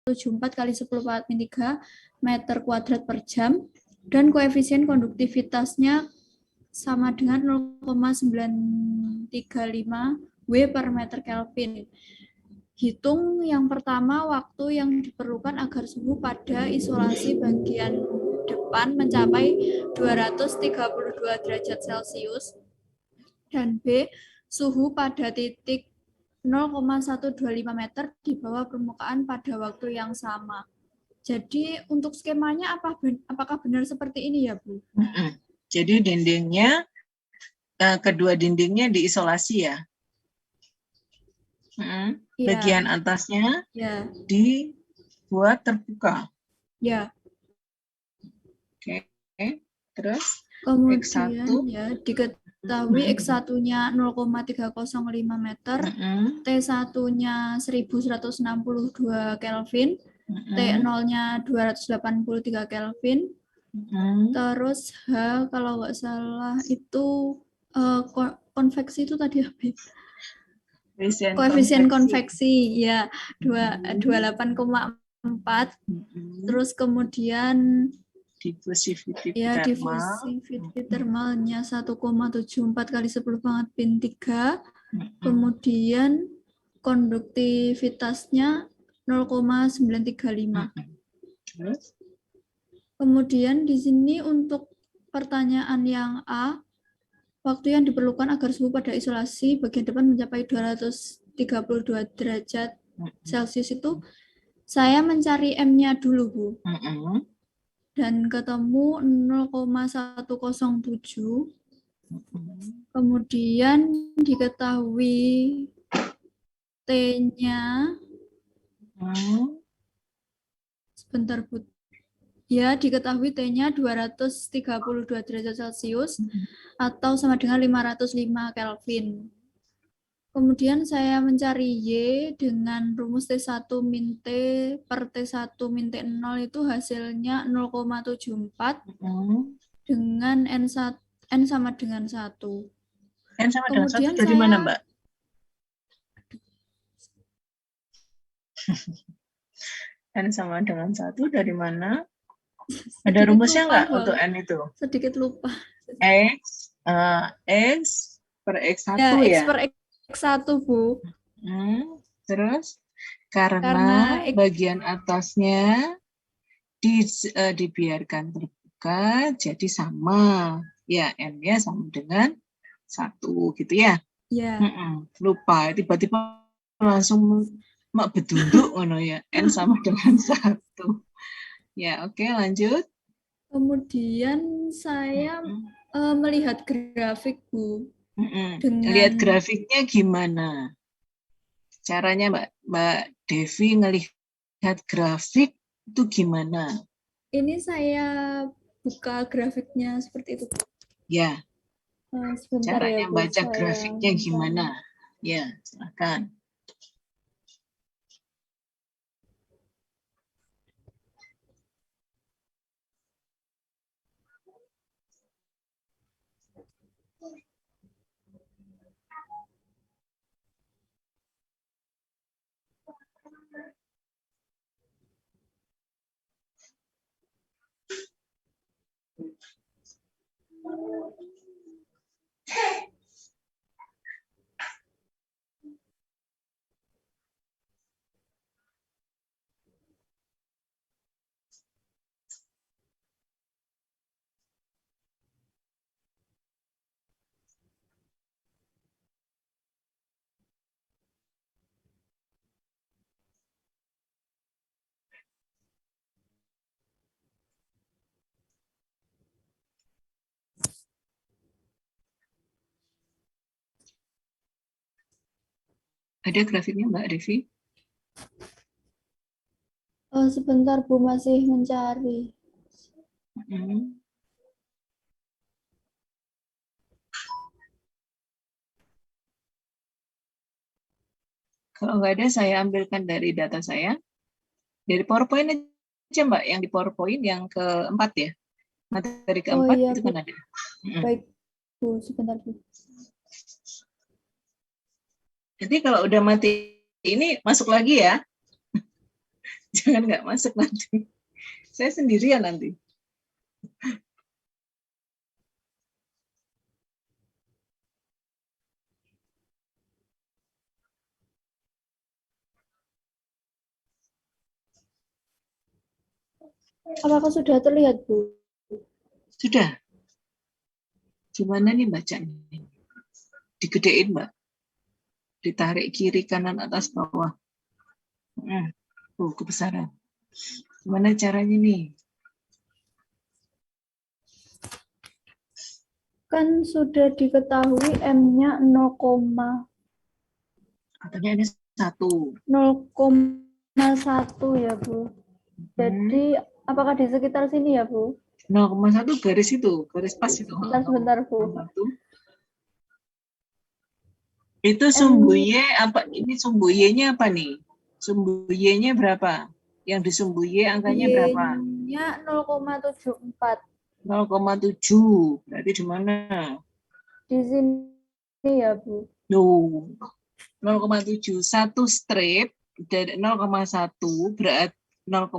0,74 kali 10 pangkat min 3 meter kuadrat per jam, dan koefisien konduktivitasnya sama dengan 0,935 W per meter Kelvin. Hitung yang pertama waktu yang diperlukan agar suhu pada isolasi bagian depan mencapai 232 derajat Celcius. Dan B, suhu pada titik 0,125 meter di bawah permukaan pada waktu yang sama. Jadi untuk skemanya apakah benar seperti ini ya, Bu? Jadi dindingnya, kedua dindingnya diisolasi ya? Bagian atasnya dibuat terbuka. Ya. Oke. Terus kemudian X1 ya diketahui X1-nya 0,305 meter, T1-nya 1162 Kelvin, T0-nya 283 Kelvin. Terus H kalau nggak salah itu konveksi itu tadi apa? Koefisien konveksi ya 28,4. Terus kemudian diffusivity thermalnya 1,74 kali 10 pangkat min 3. Kemudian konduktivitasnya 0,935. Kemudian di sini untuk pertanyaan yang A, waktu yang diperlukan agar suhu pada isolasi bagian depan mencapai 232 derajat Celcius itu, saya mencari M-nya dulu, Bu. Dan ketemu 0,107. Kemudian diketahui T-nya, sebentar, Bu. Ya, diketahui T-nya 232 derajat Celcius atau sama dengan 505 Kelvin. Kemudian saya mencari Y dengan rumus T1 min T per T1 min T0 itu hasilnya 0,74 dengan N sama dengan 1. N sama dengan 1 dari mana, Mbak? N sama dengan 1 dari mana? Ada rumusnya nggak untuk N itu? Sedikit lupa. X per X1 ya? X per X1, Bu. Terus karena bagian atasnya dibiarkan terbuka, jadi sama. Ya, N-nya sama dengan 1 gitu ya? Iya. Lupa, tiba-tiba langsung mak bedunduk ngono ya. N sama dengan 1. Ya, oke, lanjut. Kemudian saya melihat grafik, Bu. Lihat grafiknya gimana? Caranya Mbak Devi ngelihat grafik itu gimana? Ini saya buka grafiknya seperti itu. Ya. Sebentar caranya ya, Bu, baca grafiknya gimana? Ya, silakan. Ada grafiknya Mbak Devi? Sebentar, Bu, masih mencari. Kalau nggak ada, saya ambilkan dari data saya. Dari PowerPoint aja Mbak, yang di PowerPoint yang keempat ya. Materi keempat iya, itu Bu. kan ada. Baik, Bu, sebentar, Bu. Jadi kalau udah mati ini masuk lagi ya. Jangan nggak masuk nanti. Saya sendirian nanti. Apakah sudah terlihat, Bu? Sudah. Gimana nih bacanya? Digedein, Mbak. Ditarik kiri, kanan, atas, bawah. Kebesaran. Gimana caranya nih? Kan sudah diketahui M-nya 0, katanya ada 1. 0,1 ya, Bu. Jadi apakah di sekitar sini ya, Bu? 0,1 garis itu, garis pas itu. Sebentar, Bu. Itu sumbu Y apa? Ini sumbu Y-nya apa nih? Sumbu Y-nya berapa? Yang di sumbu Y angkanya berapa? Y-nya 0,74. 0,7. Berarti di mana? Di sini ya, Bu. 0,7. 1 strip dari 0,1 berarti 0,1.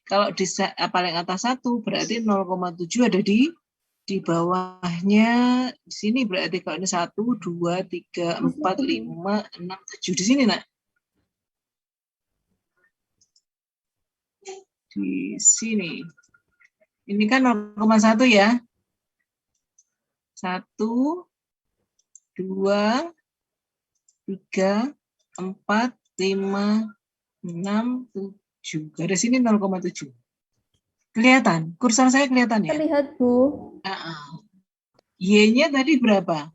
Kalau di paling atas 1 berarti 0,7 ada di bawahnya. Di sini berarti kalau ini 1, 2, 3, 4, 5, 6, 7. Di sini, Nak. Di sini. Ini kan 0,1 ya. 1, 2, 3, 4, 5, 6, 7. Garis ini 0,7. Kelihatan? Kursor saya kelihatan ya? Terlihat, Bu. Y-nya tadi berapa?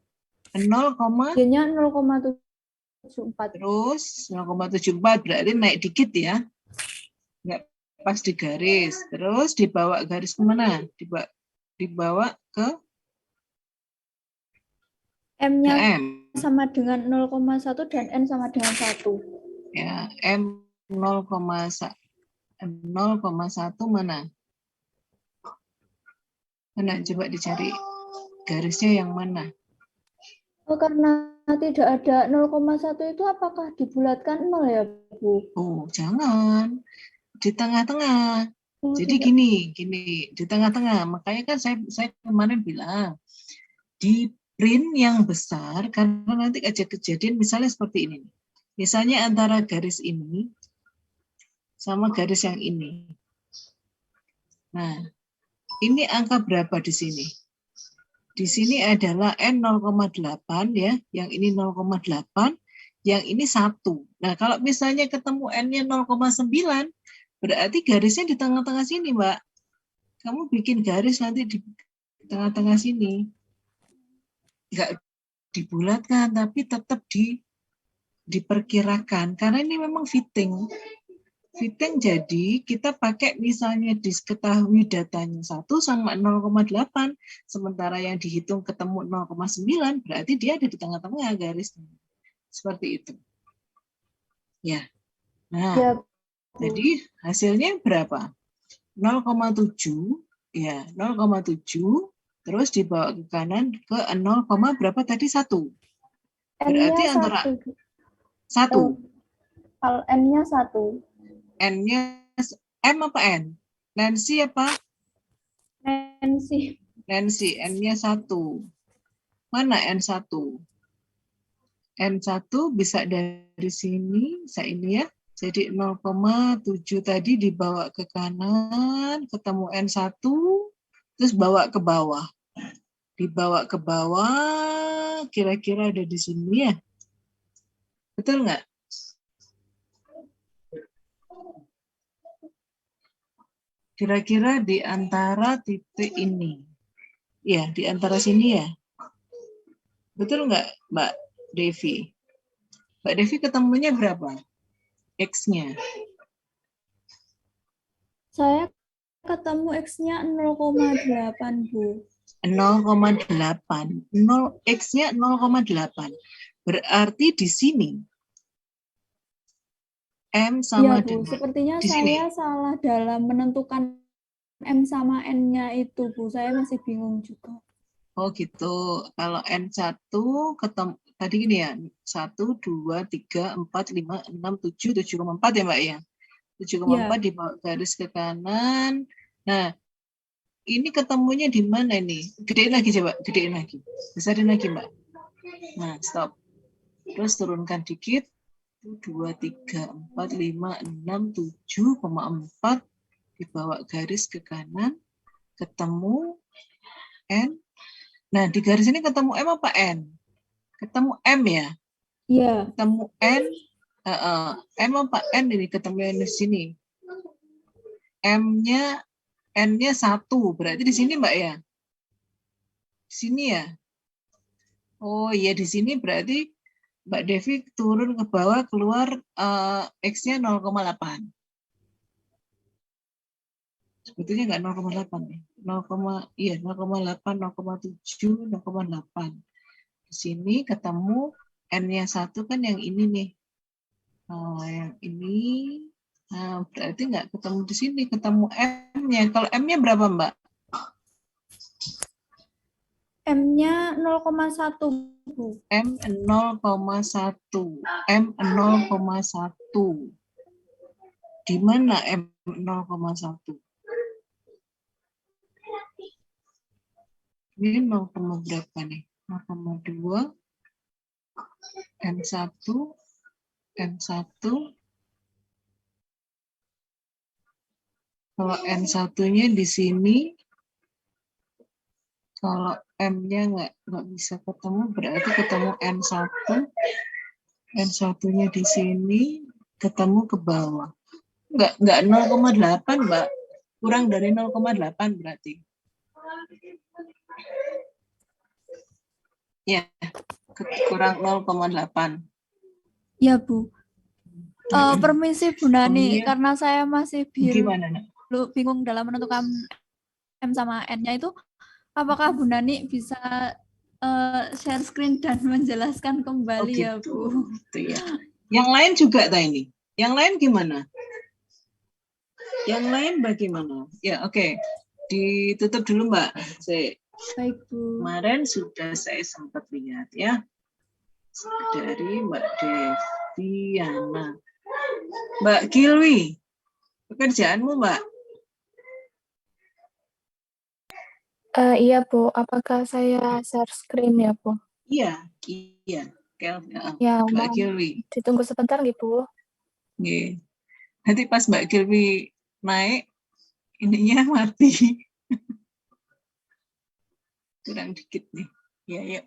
0, Y-nya 0,74. terus 0,74 berarti naik dikit ya. Nggak pas di garis. Terus dibawa garis kemana? Dibawa ke M-nya sama dengan 0,1 dan N sama dengan 1. Ya, M 0,1 mana? Mana? Coba dicari garisnya yang mana? Oh, karena tidak ada 0,1 itu apakah dibulatkan 0 ya, Bu? Oh, jangan. Di tengah-tengah. Oh, jadi tidak. gini, di tengah-tengah. Makanya kan saya kemarin bilang, di print yang besar, karena nanti aja kejadian misalnya seperti ini. Misalnya antara garis ini sama garis yang ini. Nah, ini angka berapa di sini? Di sini adalah N 0,8 ya, yang ini 0,8, yang ini 1. Nah, kalau misalnya ketemu N-nya 0,9, berarti garisnya di tengah-tengah sini, Mbak. Kamu bikin garis nanti di tengah-tengah sini. Enggak dibulatkan, tapi tetap diperkirakan. Karena ini memang fitting. Fitting jadi kita pakai misalnya diketahui datanya 1 sama 0,8, sementara yang dihitung ketemu 0,9, berarti dia ada di tengah-tengah garisnya. Seperti itu. Ya. Nah, ya, jadi hasilnya berapa? 0,7, ya 0,7, terus dibawa ke kanan ke 0, berapa tadi? 1. Berarti antara 1. N-nya 1. N-nya M apa N? Nancy apa? Nancy. Nancy, N-nya 1. Mana N1? N1 bisa dari sini, saya ini ya. Jadi 0,7 tadi dibawa ke kanan, ketemu N1, terus bawa ke bawah. Dibawa ke bawah, kira-kira ada di sini ya. Betul nggak? Kira-kira di antara titik ini. Ya, di antara sini ya. Betul nggak, Mbak Devi? Mbak Devi ketemunya berapa? X-nya. Saya ketemu X-nya 0,8, Bu. 0,8. X-nya 0,8. Berarti di sini M sama ya, Bu. dengan Sepertinya di saya sini. salah dalam menentukan M sama N-nya itu, Bu. Saya masih bingung juga. Oh gitu. Kalau N1 ketemu tadi gini ya. 1, 2, 3, 4, 5, 6, 7, 7,4 ya Mbak ya. 7,4 di bawah garis ke kanan. Nah, ini ketemunya di mana ini? Gedein lagi coba, gedein lagi. Besarin lagi, Mbak. Nah, stop. Terus turunkan dikit. 2, 3, 4, 5, 6, 7,4 dibawa garis ke kanan. Ketemu N. Nah, di garis ini ketemu M apa N? Ketemu M ya? Iya. Ketemu N. M apa N ini? Ketemu di sini. M-nya N-nya 1, berarti di sini Mbak ya? Di sini ya? Oh iya, di sini berarti Mbak Devi turun ke bawah, keluar X-nya 0,8. Sebetulnya nggak 0,8 ya. 0,8, 0,7, 0,8. Di sini ketemu N-nya 1 kan yang ini nih. Yang ini, berarti nggak ketemu di sini, ketemu M-nya. Kalau M-nya berapa Mbak? M-nya 0,1, Bu. M 0,1. M 0,1. Di mana M 0,1? Ini 0, berapa nih? 0,2. M1. M1. Kalau N1-nya di sini, kalau M-nya nggak bisa ketemu, berarti ketemu N1. N1-nya di sini, ketemu ke bawah. Nggak 0,8, Mbak. Kurang dari 0,8 berarti. Ya, kurang 0,8. Ya, Bu. Permisi Bu Nani, karena saya masih bingung dalam menentukan M sama N-nya itu, apakah Bu Nani bisa share screen dan menjelaskan kembali ya Bu? Gitu ya. Yang lain juga ini. Yang lain gimana? Yang lain bagaimana? Ya, oke. Ditutup dulu Mbak. Baik Bu. Kemarin sudah saya sempat lihat ya. Dari Mbak Deviana. Mbak Kilwi, pekerjaanmu Mbak? Iya Bu, apakah saya share screen ya Bu? Iya. Ya, Mbak Kilwi. Ditunggu sebentar gitu. Oke. Nanti pas Mbak Kilwi naik, ininya mati. Kurang dikit nih. Ya, yuk.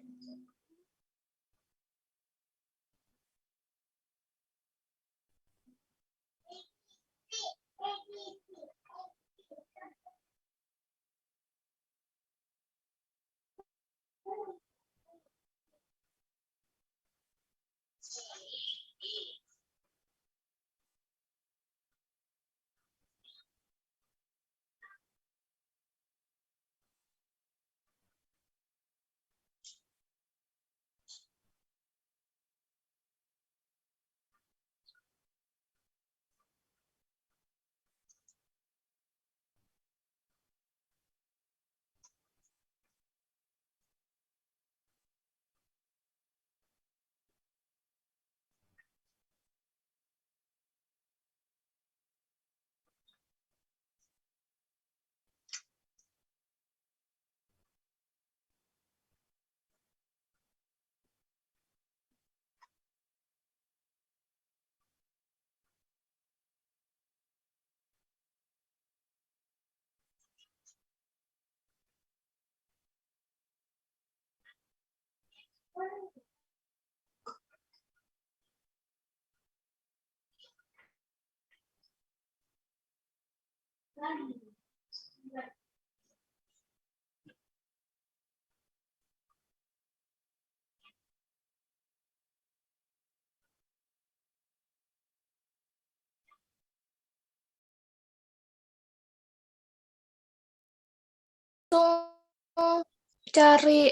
Cari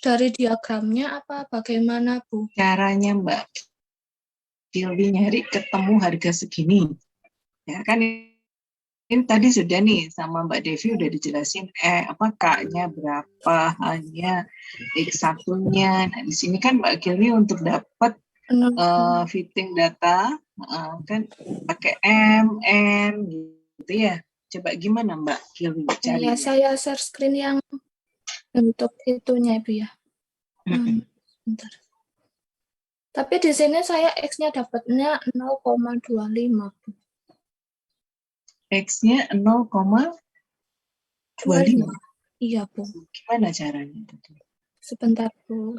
dari diagramnya apa bagaimana Bu? Caranya Mbak Kilwi nyari ketemu harga segini. Ya kan ini tadi sudah nih sama Mbak Devi udah dijelasin K-nya berapa, H-nya, X1-nya. Nah, di sini kan Mbak Kilwi untuk dapat fitting data Kan pakai M, N gitu ya. Coba gimana Mbak Kilwi cari? Ya, saya share screen yang untuk itunya Ibu ya. Bentar. Tapi di sini saya X-nya dapatnya 0,25. X-nya 0,25. Iya, Bu. Gimana caranya? Sebentar, Bu.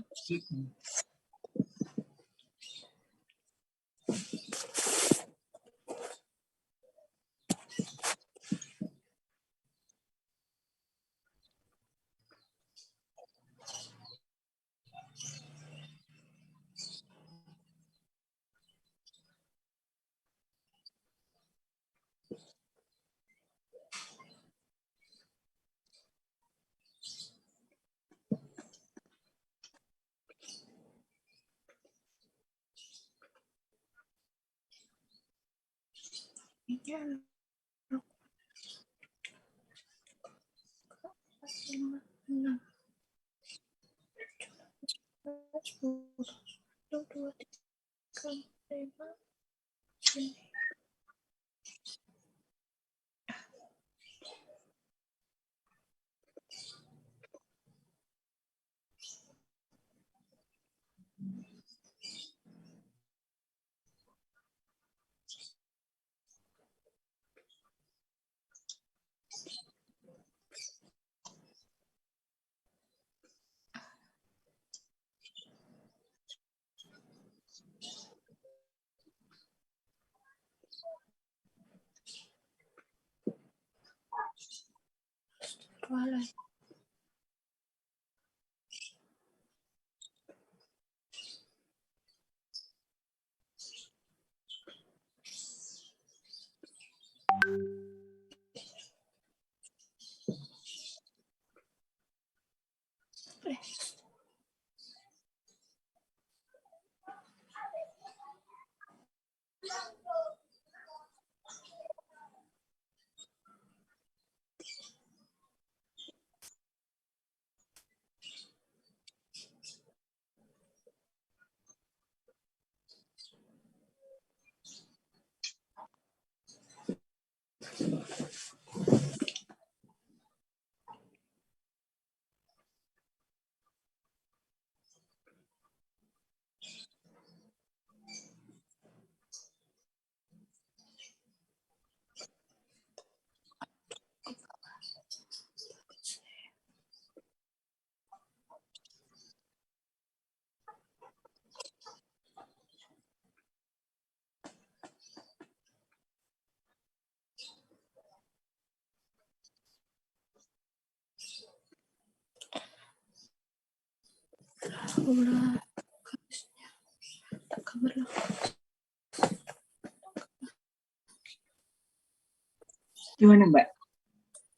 Gimana Mbak?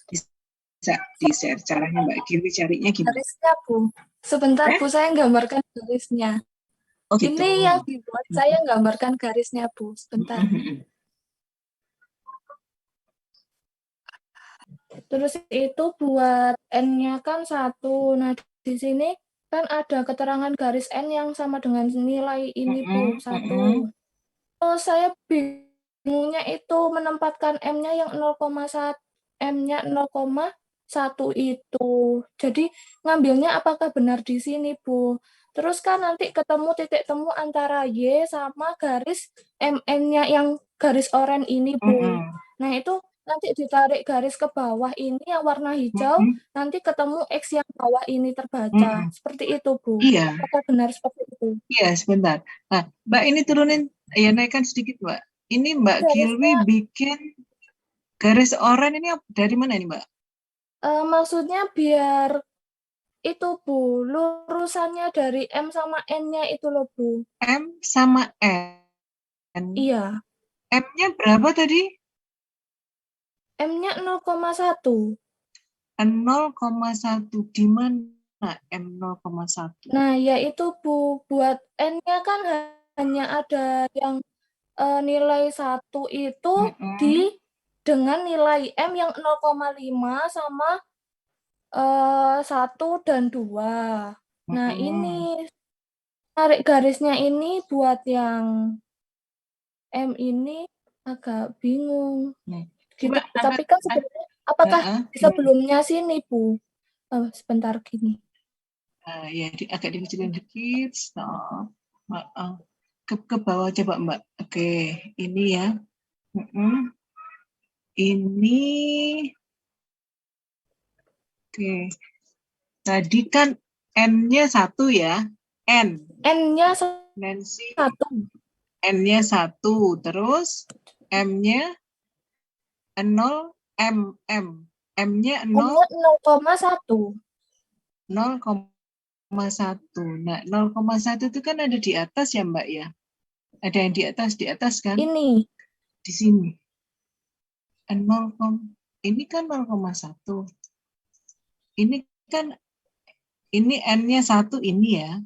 Bisa di-share caranya Mbak Kilwi carinya gimana? Garisnya, Bu. Sebentar, Bu, saya gambarkan garisnya. Oh gitu. Ini yang dibuat saya gambarkan garisnya, Bu. Sebentar. Terus itu buat N-nya kan 1. Nah, di sini kan ada keterangan garis N yang sama dengan nilai ini, Bu, 1. Terus saya bingungnya itu menempatkan M-nya yang 0,1, M-nya 0,1 itu. Jadi ngambilnya apakah benar di sini, Bu? Terus kan nanti ketemu titik temu antara Y sama garis MN-nya yang garis oranye ini, Bu. Nah, itu nanti ditarik garis ke bawah ini yang warna hijau, nanti ketemu X yang bawah ini terbaca. Seperti itu, Bu. Iya. Apakah benar seperti itu? Iya, sebentar. Nah, Mbak ini turunin, ya naikkan sedikit, Mbak. Ini Mbak Kilwi bikin garis oranye ini dari mana ini, Mbak? Maksudnya biar itu, Bu, lurusannya dari M sama N-nya itu loh, Bu. M sama N. Iya. M-nya berapa tadi? M-nya 0,1. 0,1. Di mana M 0,1? Nah, ya itu, Bu. Buat N-nya kan hanya ada yang nilai 1 itu dengan nilai M yang 0,5 sama 1 dan 2. Nah, ini tarik garisnya ini buat yang M ini agak bingung. Gitu. Coba Tapi kan sebenarnya apakah di sebelumnya sini, Bu? Sebentar gini. Ya, agak dikecilin dikit. Stop. Ke bawah coba, Mbak. Oke, ini ya. Ini. Oke. Tadi kan N-nya 1 ya. N-nya 1. N-nya 1. Terus M-nya 0, M-nya 0,1. 0,1. Nah, 0,1 itu kan ada di atas ya, Mbak ya? Ada yang di atas kan? Ini. Di sini. Ini kan 0,1. Ini kan, ini N-nya 1 ini ya.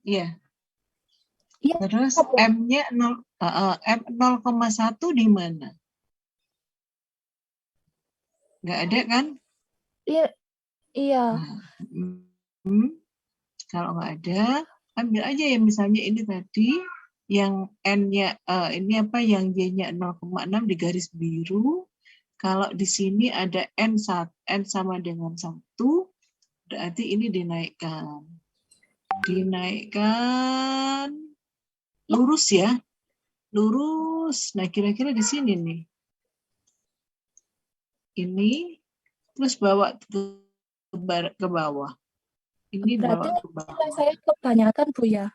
Iya. Iya. Terus M-nya 0,1 di mana? Nggak ada kan? Iya. Kalau nggak ada, ambil aja ya misalnya ini tadi yang N-nya ini apa yang Y-nya 0,6 di garis biru. Kalau di sini ada N sama dengan 1, berarti ini dinaikkan. Dinaikkan lurus ya. Lurus. Nah, kira-kira di sini nih. Ini terus bawa ke bawah. Ini berarti bawa ke bawah. Saya kebanyakan, Bu ya.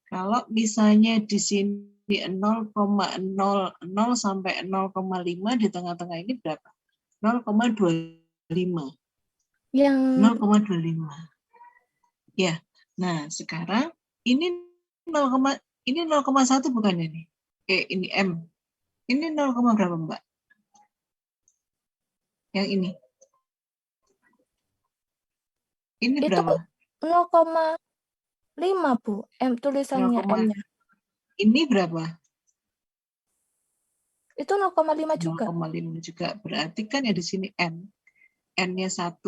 Kalau misalnya di sini 0,00 sampai 0,5 di tengah-tengah ini berapa? 0,25. Yang 0,25. Ya. Nah, sekarang ini 0,1 bukan ini? Ini M. Ini 0, berapa, Mbak? Yang ini. Ini itu berapa? 0,5, Bu. Tulisannya M-nya. Ini berapa? Itu 0,5 juga. 0,5 juga. Berarti kan ya di sini N. N-nya 1,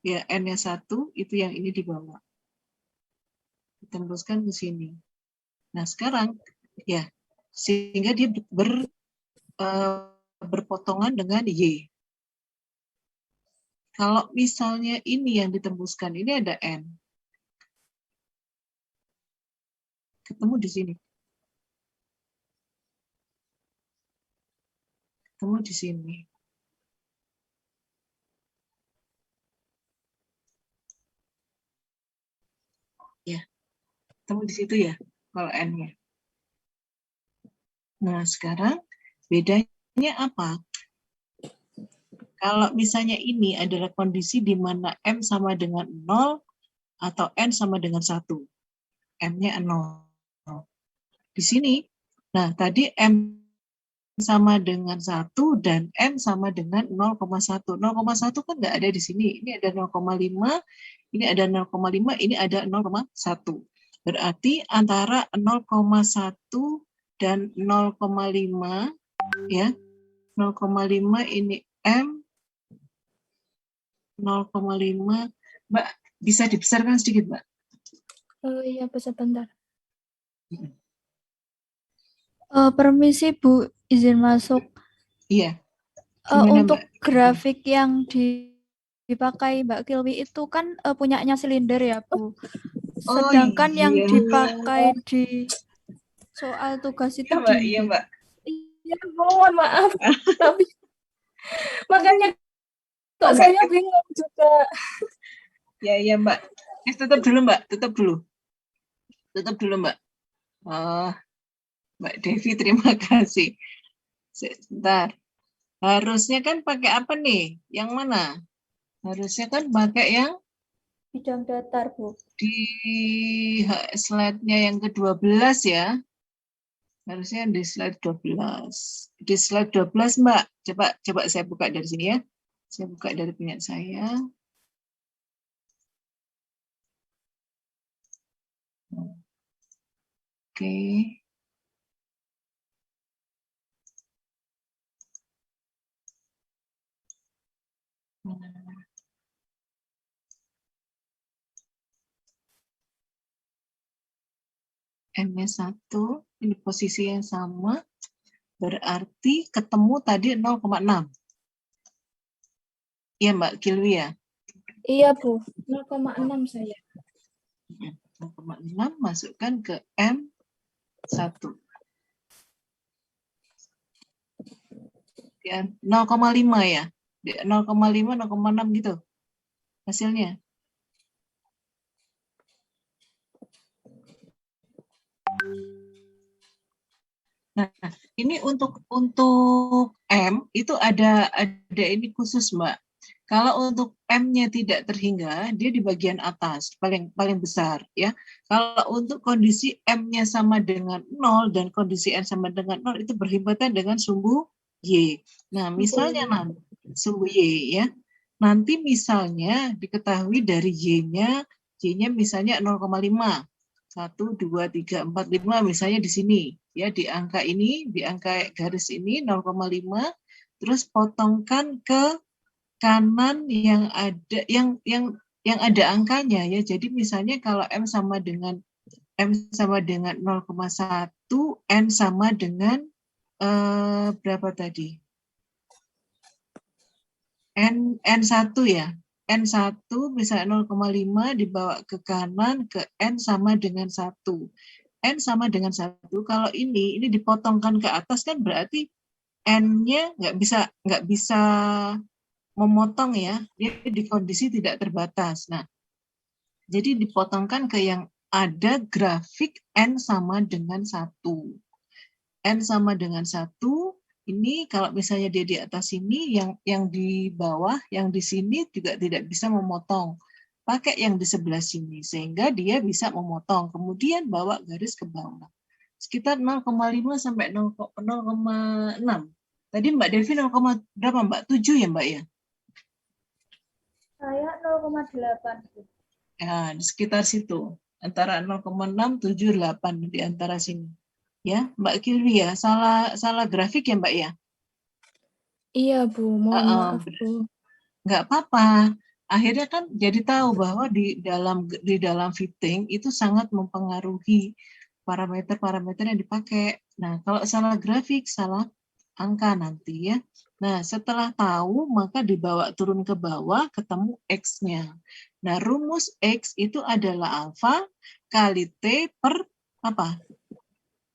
ya N-nya 1, itu yang ini di bawah. Ditembuskan ke sini. Nah, sekarang ya sehingga dia berpotongan dengan Y. Kalau misalnya ini yang ditembuskan, ini ada N. Ketemu di sini. Ketemu di sini. Ya, ketemu di situ ya, kalau N-nya. Nah, sekarang bedanya apa? Kalau misalnya ini adalah kondisi di mana M sama dengan 0 atau N sama dengan 1. M-nya 0. Di sini, nah tadi M sama dengan 1 dan M sama dengan 0,1. 0,1 kan nggak ada di sini. Ini ada 0,5, ini ada 0,5, ini ada 0,1. Berarti antara 0,1 dan 0,5 ya. 0,5 ini M, 0,5. Mbak, bisa dibesarkan sedikit, Mbak? Oh iya, sebentar. Permisi, Bu, izin masuk. Iya. Untuk Mbak? Grafik yang dipakai Mbak Kilwi itu kan punyanya silinder ya, Bu. Sedangkan yang dipakai di soal tugas itu Mbak, iya, Mbak. Iya, mohon maaf. Tapi makanya kok saya bingung juga. Ya, iya, Mbak. Tutup dulu, Mbak. Tutup dulu, Mbak. Mbak Devi, terima kasih. Sebentar. Harusnya kan pakai apa nih? Yang mana? Harusnya kan pakai yang bidang datar, Bu. Di slide-nya yang ke-12 ya. Harusnya di slide 12. Di slide 12, Mbak. Coba saya buka dari sini ya. Saya buka dari punya saya. Oke. N-nya 1, ini posisi yang sama, berarti ketemu tadi 0,6. Iya Mbak Kilwi ya? Iya, Bu. 0,6 saya. 0,6 masukkan ke M1. Ya, 0,5 ya? 0,5, 0,6 gitu hasilnya. Nah, ini untuk M itu ada ini khusus Mbak. Kalau untuk M-nya tidak terhingga, dia di bagian atas, paling besar ya. Kalau untuk kondisi M-nya sama dengan 0 dan kondisi N sama dengan 0 itu berhimpatan dengan sumbu Y. Nah, misalnya nanti sumbu Y ya. Nanti misalnya diketahui dari Y-nya misalnya 0,5. 1, 2, 3, 4, 5 misalnya di sini ya, di angka ini, di angka garis ini 0,5, terus potongkan ke kanan yang ada yang ada angkanya ya. Jadi misalnya kalau M sama dengan 0,1, N sama dengan berapa tadi? N1 ya. N1 misalnya 0,5 dibawa ke kanan ke N sama dengan 1. N sama dengan 1. Kalau ini dipotongkan ke atas kan berarti N-nya nggak bisa memotong ya. Dia di kondisi tidak terbatas. Nah, jadi dipotongkan ke yang ada grafik N sama dengan 1. N sama dengan 1, ini kalau misalnya dia di atas sini, yang di bawah, yang di sini juga tidak bisa memotong. Pakai yang di sebelah sini, sehingga dia bisa memotong. Kemudian bawa garis ke bawah. Sekitar 0,5 sampai 0,6. Tadi Mbak Devi 0, berapa Mbak? 7 ya Mbak ya? Saya 0,8. Ya, di sekitar situ. Antara 0,6, 7, 8 di antara sini. Ya, Mbak Kilwi ya, salah grafik ya Mbak ya? Iya, Bu. Mohon maaf, Bu. Nggak apa-apa. Akhirnya kan jadi tahu bahwa di dalam fitting itu sangat mempengaruhi parameter-parameter yang dipakai. Nah, kalau salah grafik, salah angka nanti ya. Nah, setelah tahu, maka dibawa turun ke bawah, ketemu X-nya. Nah, rumus X itu adalah alfa kali T per apa?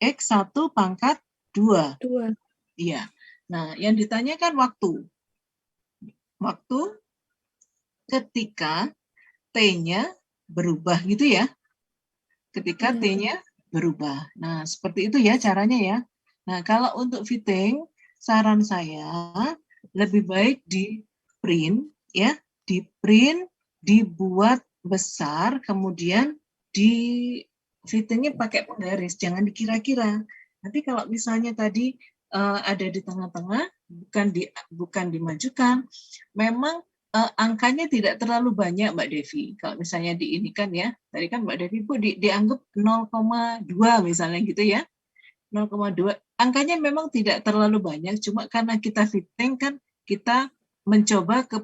X1 pangkat 2. 2. Iya. Nah, yang ditanyakan waktu. Waktu ketika T-nya berubah gitu ya. Ketika T-nya berubah. Nah, seperti itu ya caranya ya. Nah, kalau untuk fitting, saran saya lebih baik di print ya, di print, dibuat besar, kemudian di fittingnya pakai penggaris, jangan dikira-kira. Nanti kalau misalnya tadi ada di tengah-tengah, bukan dimajukan, memang angkanya tidak terlalu banyak Mbak Devi. Kalau misalnya di ini kan ya, tadi kan Mbak Devi Bu dianggap 0,2 misalnya gitu ya. 0,2. Angkanya memang tidak terlalu banyak, cuma karena kita fitting kan kita mencoba ke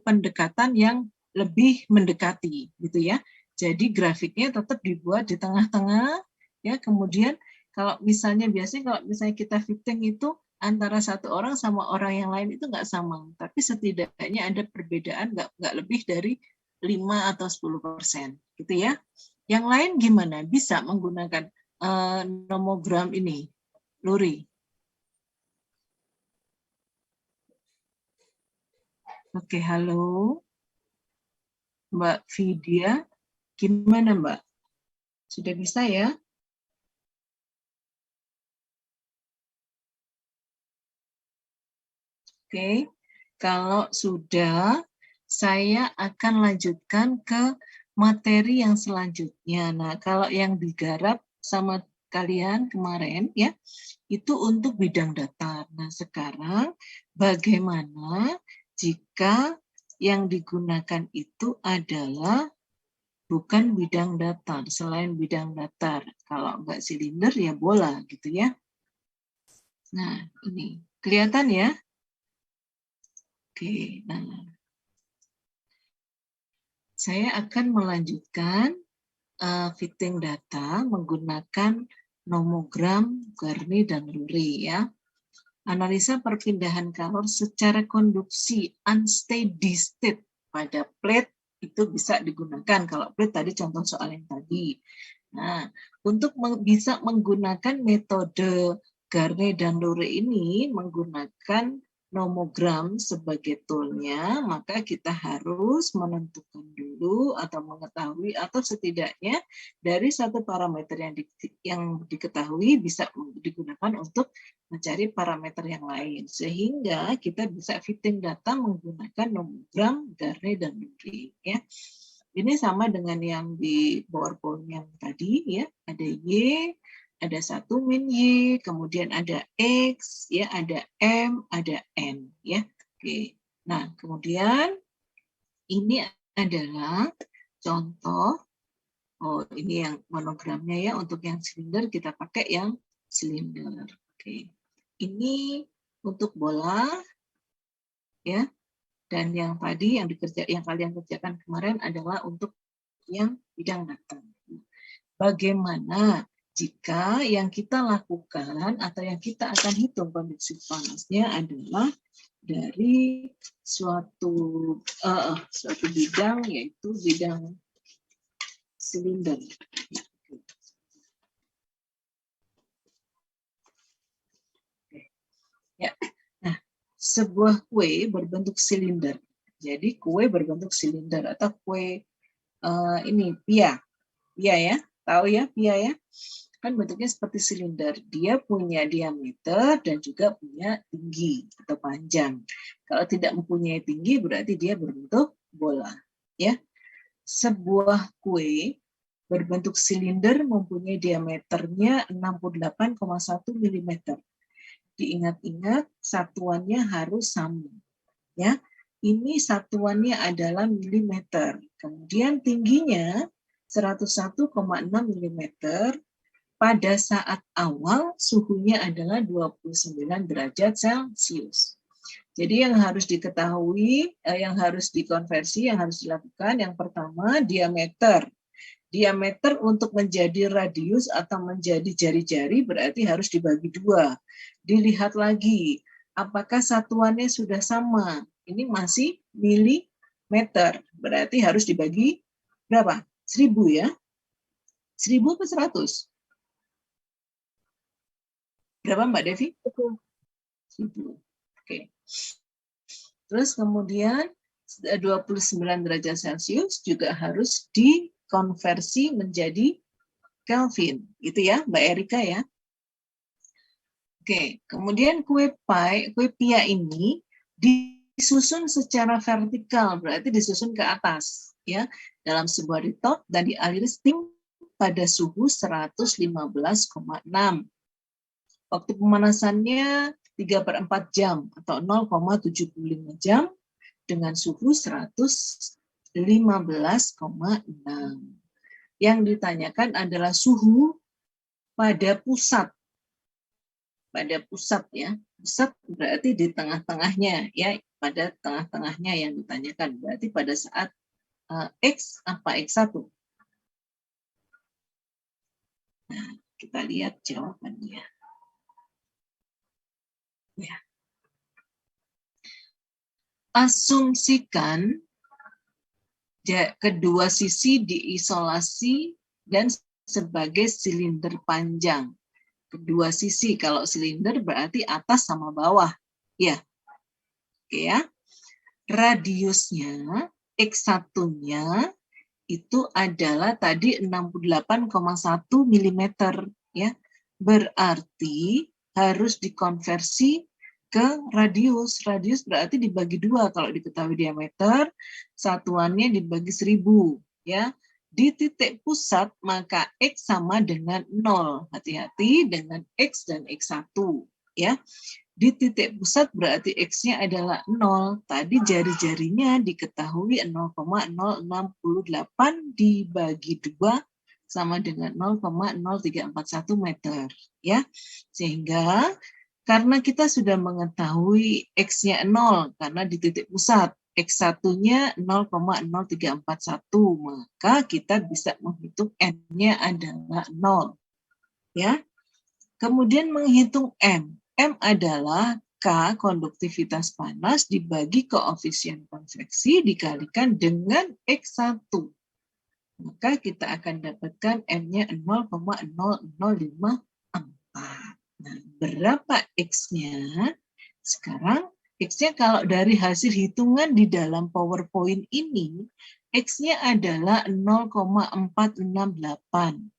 pendekatan yang lebih mendekati gitu ya. Jadi grafiknya tetap dibuat di tengah-tengah ya. Kemudian biasanya kalau misalnya kita fitting itu antara satu orang sama orang yang lain itu nggak sama, tapi setidaknya ada perbedaan nggak lebih dari 5 atau 10% gitu ya. Yang lain gimana? Bisa menggunakan nomogram ini, Luri. Oke, halo. Mbak Vidya, gimana Mbak? Sudah bisa ya? Oke, kalau sudah, saya akan lanjutkan ke materi yang selanjutnya. Nah, kalau yang digarap sama kalian kemarin ya, itu untuk bidang datar. Nah, sekarang bagaimana jika yang digunakan itu adalah bukan bidang datar, selain bidang datar. Kalau enggak silinder ya bola gitu ya. Nah, ini kelihatan ya? Oke, nah saya akan melanjutkan fitting data menggunakan nomogram, Garni, dan Lurie ya. Analisa perpindahan kalor secara konduksi unsteady state pada plate itu bisa digunakan. Kalau plate tadi contoh soal yang tadi. Nah, untuk bisa menggunakan metode Garni dan Lurie ini menggunakan nomogram sebagai toolnya, maka kita harus menentukan dulu atau mengetahui atau setidaknya dari satu parameter yang diketahui bisa digunakan untuk mencari parameter yang lain, sehingga kita bisa fitting data menggunakan nomogram, Garni, dan Lurie ya. Ini sama dengan yang di PowerPoint yang tadi ya, ada Y, ada 1 min Y, kemudian ada X, ya, ada M, ada N, ya. Oke. Nah, kemudian ini adalah contoh, ini yang monogramnya ya, untuk yang silinder kita pakai yang silinder. Oke. Ini untuk bola, ya. Dan yang tadi yang kalian kerjakan kemarin adalah untuk yang bidang datar. Bagaimana jika yang kita lakukan atau yang kita akan hitung konduksi panasnya adalah dari suatu bidang, yaitu bidang silinder. Ya. Nah, sebuah kue berbentuk silinder. Jadi kue berbentuk silinder atau kue ini pia ya. Tahu ya pia ya? Kan bentuknya seperti silinder. Dia punya diameter dan juga punya tinggi atau panjang. Kalau tidak mempunyai tinggi berarti dia berbentuk bola. Ya. Sebuah kue berbentuk silinder mempunyai diameternya 68,1 mm. Diingat-ingat satuannya harus sama. Ya. Ini satuannya adalah milimeter. Kemudian tingginya 101,6 mm. Pada saat awal suhunya adalah 29 derajat Celcius. Jadi yang harus diketahui, yang harus dikonversi, yang harus dilakukan, yang pertama diameter. Diameter untuk menjadi radius atau menjadi jari-jari berarti harus dibagi 2. Dilihat lagi, apakah satuannya sudah sama? Ini masih milimeter, berarti harus dibagi berapa? 1000 ya? 1000 atau 100? Berapa Mbak Devi? 1000. Oke. Terus kemudian 29 derajat Celcius juga harus dikonversi menjadi Kelvin. Gitu ya Mbak Erika ya. Oke, kemudian kue pia ini disusun secara vertikal, berarti disusun ke atas ya, dalam sebuah retop dan dialiri steam pada suhu 115,6. Waktu pemanasannya 3/4 jam atau 0,75 jam dengan suhu 115,6. Yang ditanyakan adalah suhu pada pusat. Pada pusat ya. Pusat berarti di tengah-tengahnya ya, pada tengah-tengahnya yang ditanyakan. Berarti pada saat X apa X1? Nah, kita lihat jawabannya. Ya. Asumsikan kedua sisi diisolasi dan sebagai silinder panjang. Kedua sisi, kalau silinder berarti atas sama bawah. Ya. Oke ya. Radiusnya, X1-nya itu adalah tadi 68,1 mm. Ya. Berarti harus dikonversi ke radius. Radius berarti dibagi 2 kalau diketahui diameter, satuannya dibagi 1000 ya. Di titik pusat maka X sama dengan 0. Hati-hati dengan X dan X1 ya. Di titik pusat berarti X-nya adalah 0. Tadi jari-jarinya diketahui 0,068 dibagi 2 sama dengan 0,0341 meter ya. Sehingga karena kita sudah mengetahui X-nya 0 karena di titik pusat, X1-nya 0,0341, maka kita bisa menghitung N-nya adalah 0. Ya. Kemudian menghitung M. M adalah K, konduktivitas panas, dibagi koefisien konveksi dikalikan dengan X1. Maka kita akan dapatkan M-nya 0,0054. Nah, berapa X-nya? Sekarang X-nya kalau dari hasil hitungan di dalam PowerPoint ini, X-nya adalah 0,468.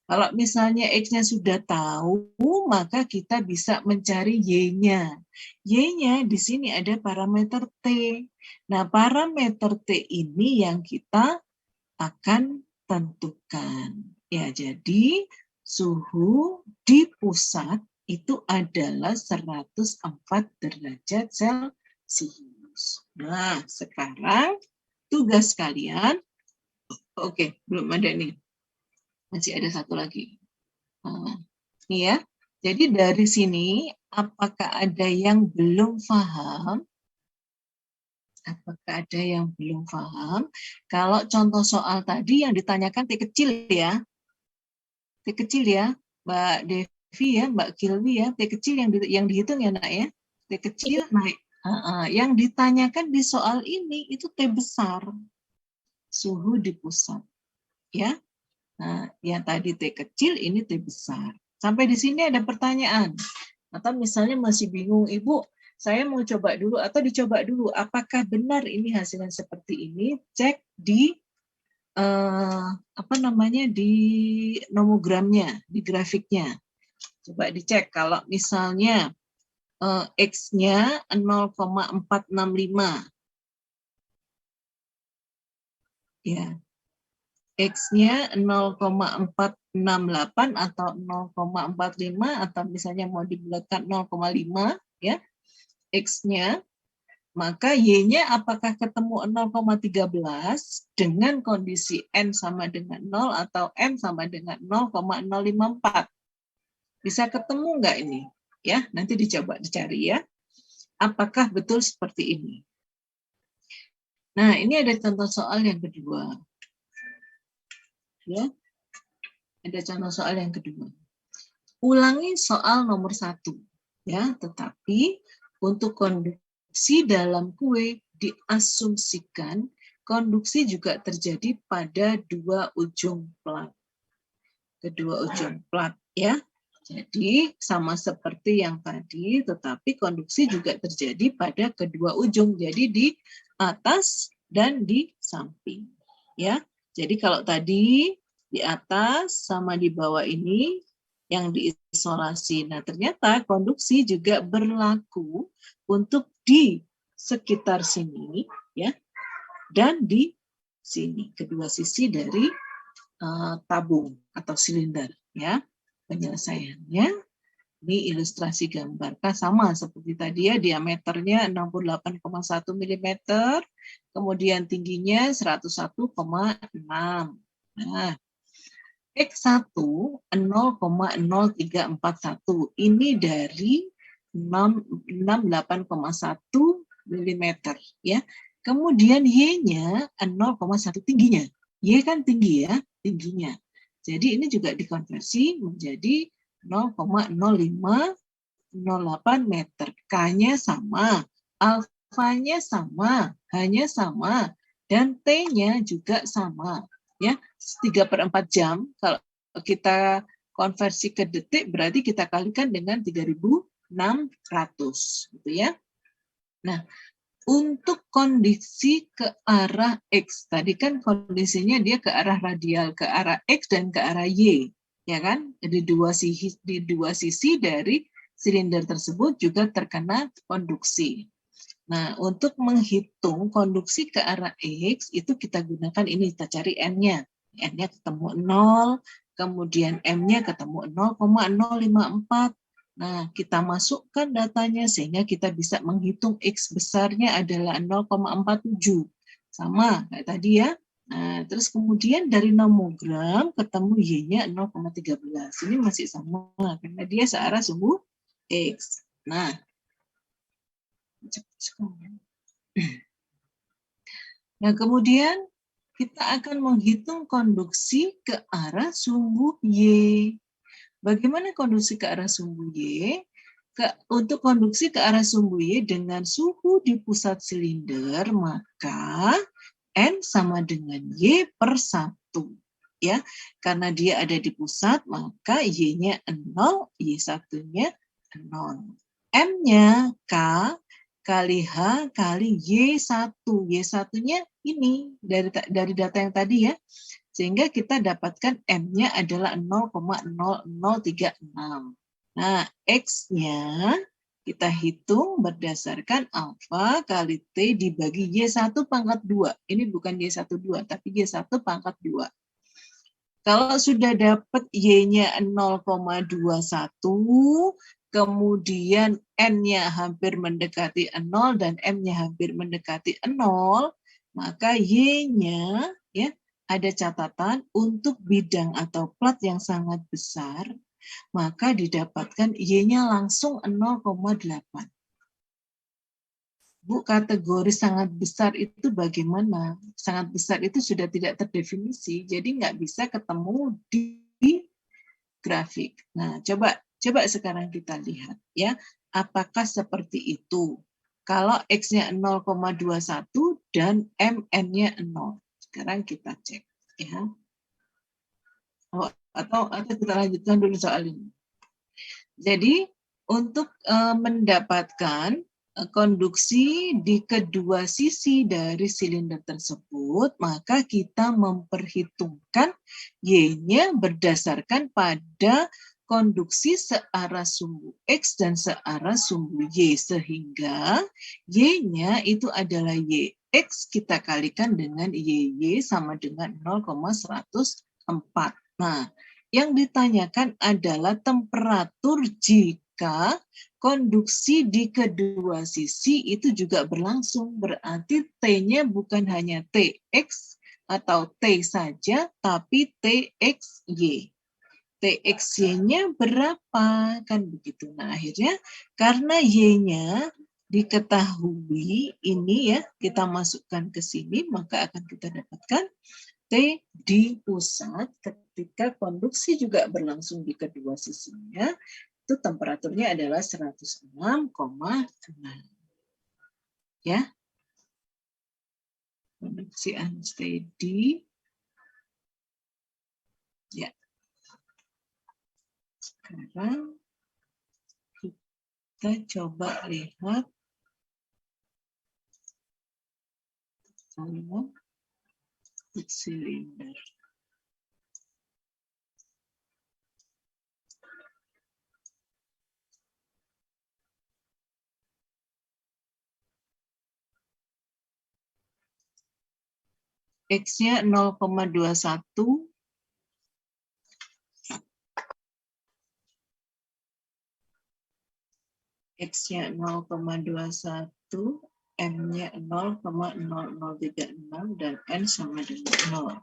Kalau misalnya X-nya sudah tahu, maka kita bisa mencari Y-nya. Y-nya di sini ada parameter T. Nah, parameter T ini yang kita akan tentukan. Ya, jadi suhu di pusat itu adalah 104 derajat Celcius. Nah, sekarang tugas kalian, oke, belum ada nih. Masih ada satu lagi. Ini ya. Jadi dari sini, apakah ada yang belum paham? Apakah ada yang belum paham? Kalau contoh soal tadi yang ditanyakan T kecil ya. T kecil ya, Mbak Devi ya, Mbak Kilwi ya. T kecil yang dihitung ya, Nak ya. T kecil naik. Yang ditanyakan di soal ini itu T besar. Suhu di pusat. Ya. Nah, yang tadi T kecil, ini T besar. Sampai di sini ada pertanyaan. Atau misalnya masih bingung, Ibu, saya mau coba dulu atau dicoba dulu. Apakah benar ini hasilnya seperti ini? Cek di di nomogramnya, di grafiknya. Coba dicek kalau misalnya X-nya 0,465. Ya. X-nya 0,468 atau 0,45 atau misalnya mau dibulatkan 0,5 ya. X-nya, maka Y-nya apakah ketemu 0,13 dengan kondisi N sama dengan 0 atau M sama dengan 0,054. Bisa ketemu nggak ini? Ya, nanti dicoba dicari ya. Apakah betul seperti ini? Nah, ini ada contoh soal yang kedua. Ya, ada contoh soal yang kedua. Ulangi soal nomor 1, ya. Tetapi untuk konduksi dalam kue diasumsikan konduksi juga terjadi pada dua ujung plat. Kedua ujung plat, ya. Jadi sama seperti yang tadi, tetapi konduksi juga terjadi pada kedua ujung. Jadi di atas dan di samping, ya. Jadi kalau tadi di atas sama di bawah ini yang diisolasi. Nah, ternyata konduksi juga berlaku untuk di sekitar sini, ya, dan di sini, kedua sisi dari tabung atau silinder, ya. Penyelesaiannya ini ilustrasi gambar. Sama seperti tadi ya, diameternya 68,1 mm, kemudian tingginya 101,6. Nah, X1 0,0341 ini dari 68,1 mm ya. Kemudian Y-nya 0,1 tingginya. Y kan tinggi ya, tingginya. Jadi ini juga dikonversi menjadi 0,0508 meter. K-nya sama, alfanya sama, H-nya sama, dan T-nya juga sama. Ya, 3/4 jam kalau kita konversi ke detik berarti kita kalikan dengan 3.600 gitu ya. Nah, untuk kondisi ke arah X tadi kan kondisinya dia ke arah radial, ke arah X dan ke arah Y, ya kan? Di dua sisi dari silinder tersebut juga terkena konduksi. Nah, untuk menghitung konduksi ke arah X, itu kita gunakan ini, kita cari N-nya. N-nya ketemu 0, kemudian M-nya ketemu 0,054. Nah, kita masukkan datanya sehingga kita bisa menghitung X besarnya adalah 0,47. Sama kayak tadi ya. Nah, terus kemudian dari nomogram ketemu Y-nya 0,13. Ini masih sama, karena dia searah suhu X. Nah, cepat sekali. Nah, kemudian kita akan menghitung konduksi ke arah sumbu Y. Bagaimana konduksi ke arah sumbu Y? Untuk konduksi ke arah sumbu Y dengan suhu di pusat silinder, maka N sama dengan Y per 1. Ya, karena dia ada di pusat, maka Y-nya 0, Y1-nya 0. M-nya K kali H kali Y1. Y1-nya ini dari data yang tadi ya. Sehingga kita dapatkan M-nya adalah 0,0036. Nah, X-nya kita hitung berdasarkan alfa kali T dibagi Y1 pangkat 2. Ini bukan Y12, tapi Y1 pangkat 2. Kalau sudah dapat Y-nya 0,21, kemudian N-nya hampir mendekati 0 dan M-nya hampir mendekati 0, maka Y-nya ya ada catatan untuk bidang atau plat yang sangat besar, maka didapatkan Y-nya langsung 0,8. Bu, kategori sangat besar itu bagaimana? Sangat besar itu sudah tidak terdefinisi, jadi nggak bisa ketemu di grafik. Nah, coba sekarang kita lihat ya, apakah seperti itu? Kalau X-nya 0,21 dan MN-nya 0. Sekarang kita cek ya. Atau kita lanjutkan dulu soal ini. Jadi, untuk mendapatkan konduksi di kedua sisi dari silinder tersebut, maka kita memperhitungkan Y-nya berdasarkan pada konduksi searah sumbu X dan searah sumbu Y, sehingga Y-nya itu adalah YX kita kalikan dengan YY sama dengan 0,104. Nah, yang ditanyakan adalah temperatur jika konduksi di kedua sisi itu juga berlangsung. Berarti T-nya bukan hanya TX atau T saja, tapi TXY. TXY-nya berapa? Kan begitu. Nah, akhirnya karena Y-nya diketahui ini ya, kita masukkan ke sini, maka akan kita dapatkan T di pusat ketika konduksi juga berlangsung di kedua sisinya, itu temperaturnya adalah 106,6. Ya. Konduksi unsteady. Ya. Sekarang kita coba lihat kalau silinder. X-nya 0,21. X-nya 0,21. M-nya 0,0036 dan N sama dengan 0.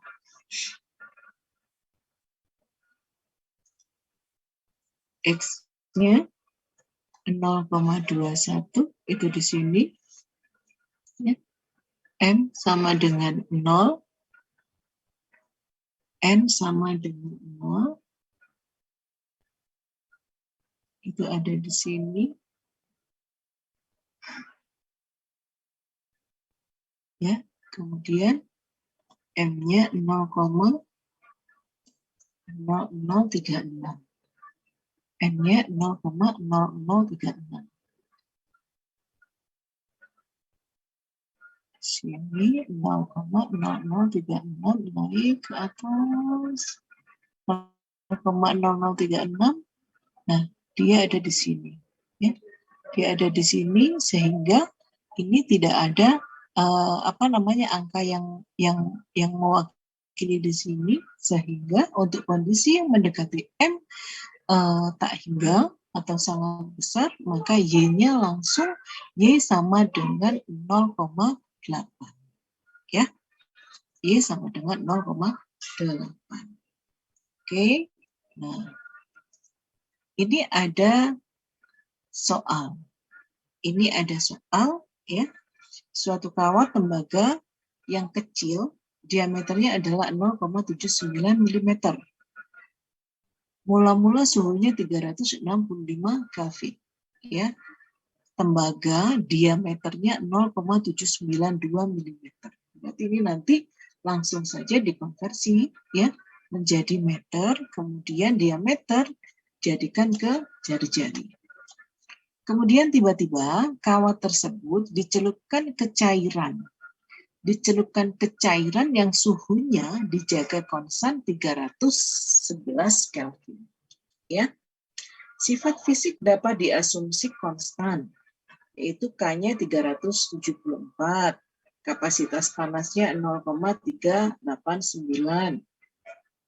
X-nya 0,21 itu di sini. Ya. M sama dengan 0. N sama dengan 0. Itu ada di sini. Ya, kemudian M-nya 0,0036. N-nya 0,0036. Sini 0,0036 naik ke atas 0,0036. Nah, dia ada di sini. Ya. Dia ada di sini sehingga ini tidak ada angka yang mewakili di sini, sehingga untuk kondisi yang mendekati M tak hingga atau sangat besar, maka Y-nya langsung Y sama dengan 0,8. Ya. Y sama dengan 0,8. Oke. Nah, ini ada soal. Ini ada soal ya. Suatu kawat tembaga yang kecil diameternya adalah 0,79 mm. Mula-mula suhunya 365 Kelvin. Ya. Tembaga diameternya 0,792 mm. Berarti ini nanti langsung saja dikonversi ya menjadi meter, kemudian diameter jadikan ke jari-jari. Kemudian tiba-tiba kawat tersebut dicelupkan ke cairan. Dicelupkan ke cairan yang suhunya dijaga konstan 311 Kelvin. Ya. Sifat fisik dapat diasumsi konstan, yaitu K-nya 374, kapasitas panasnya 0,389,